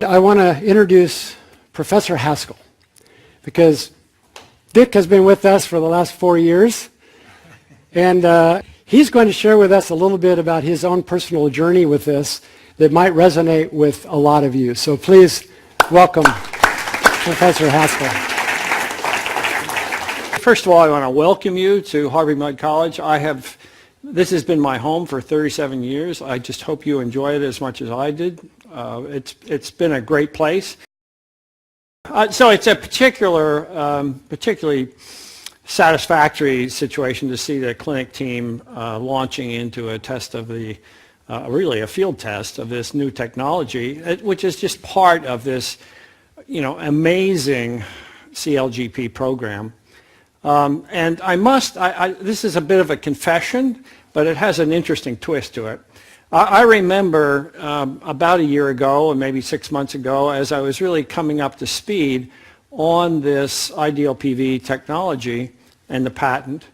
I want to introduce Professor Haskell because Dick has been with us for the last 4 years, and he's going to share with us a little bit about his own personal journey with this that might resonate with a lot of you. So please welcome Professor Haskell. First of all, I want to welcome you to Harvey Mudd College. This has been my home for 37 years. I just hope you enjoy it as much as I did. It's been a great place. So it's a particularly satisfactory situation to see the clinic team launching into a test of really a field test of this new technology, which is just part of this, amazing CLGP program. And this is a bit of a confession, but it has an interesting twist to it. I remember about a year ago, or maybe 6 months ago, as I was really coming up to speed on this idealPV technology and the patent.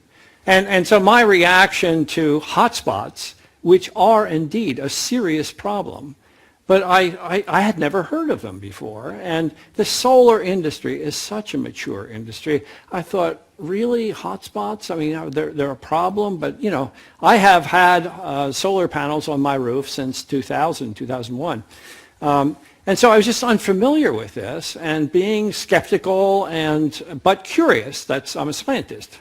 And so my reaction to hotspots, which are indeed a serious problem, but I had never heard of them before. And the solar industry is such a mature industry. I thought, really, hotspots? I mean, they're a problem, but I have had solar panels on my roof since 2001. And so I was just unfamiliar with this and being skeptical but curious. I'm a scientist.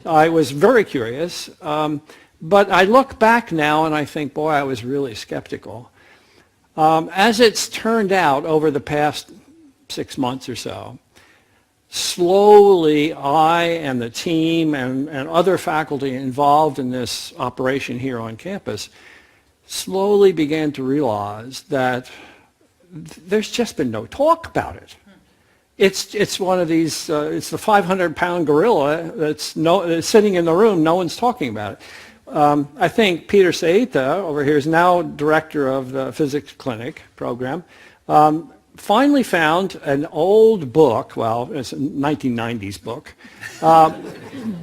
I was very curious, but I look back now and I think, boy, I was really skeptical. As it's turned out over the past 6 months or so, slowly I and the team and other faculty involved in this operation here on campus slowly began to realize that there's just been no talk about it. It's one of these, it's the 500-pound gorilla that's sitting in the room, no one's talking about it. I think Peter Saita over here is now director of the physics clinic program, finally found an old book, well, it's a 1990s book,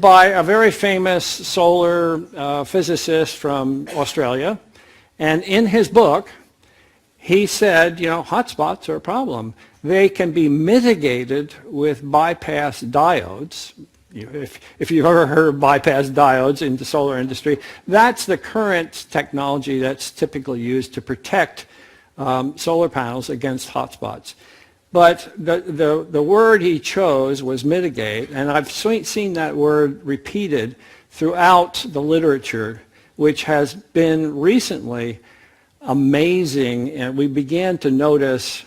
by a very famous solar physicist from Australia. And in his book, he said, hotspots are a problem. They can be mitigated with bypass diodes. If you've ever heard of bypass diodes in the solar industry, that's the current technology that's typically used to protect solar panels against hotspots. But the word he chose was mitigate, and I've seen that word repeated throughout the literature, which has been recently amazing, and we began to notice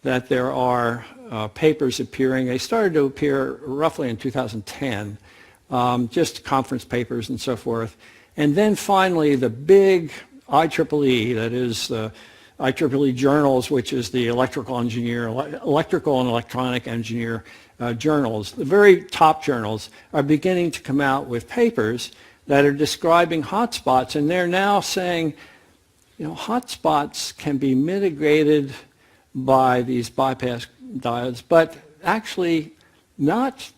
that there are papers appearing. They started to appear roughly in 2010, just conference papers and so forth. And then finally the big IEEE, that is the IEEE journals, which is the electrical and electronic engineer journals, the very top journals, are beginning to come out with papers that are describing hotspots, and they're now saying, hotspots can be mitigated by these bypass diodes, but actually not.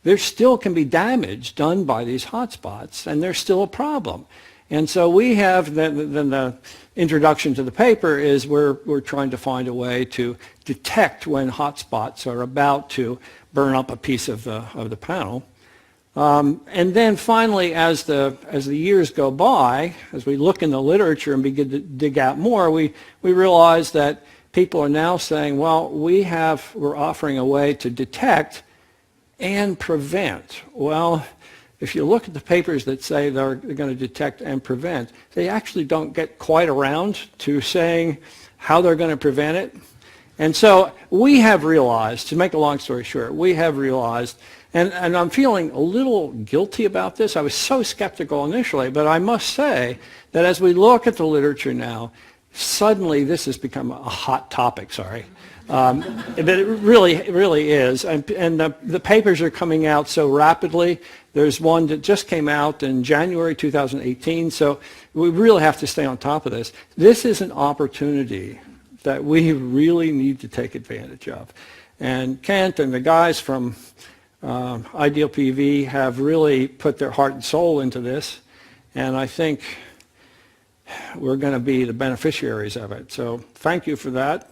There still can be damage done by these hotspots, and there's still a problem. And so we have, then the introduction to the paper is we're trying to find a way to detect when hotspots are about to burn up a piece of the panel. And then finally, as the years go by, as we look in the literature and begin to dig out more, we realize that people are now saying, well, we're offering a way to detect and prevent. Well, if you look at the papers that say they're going to detect and prevent, they actually don't get quite around to saying how they're going to prevent it. And so we have realized, to make a long story short, we have realized, and I'm feeling a little guilty about this. I was so skeptical initially, but I must say that as we look at the literature now, suddenly this has become a hot topic, but it really is. And the papers are coming out so rapidly. There's one that just came out in January 2018, so we really have to stay on top of this. This is an opportunity that we really need to take advantage of. And Kent and the guys from idealPV have really put their heart and soul into this, and I think we're going to be the beneficiaries of it. So thank you for that.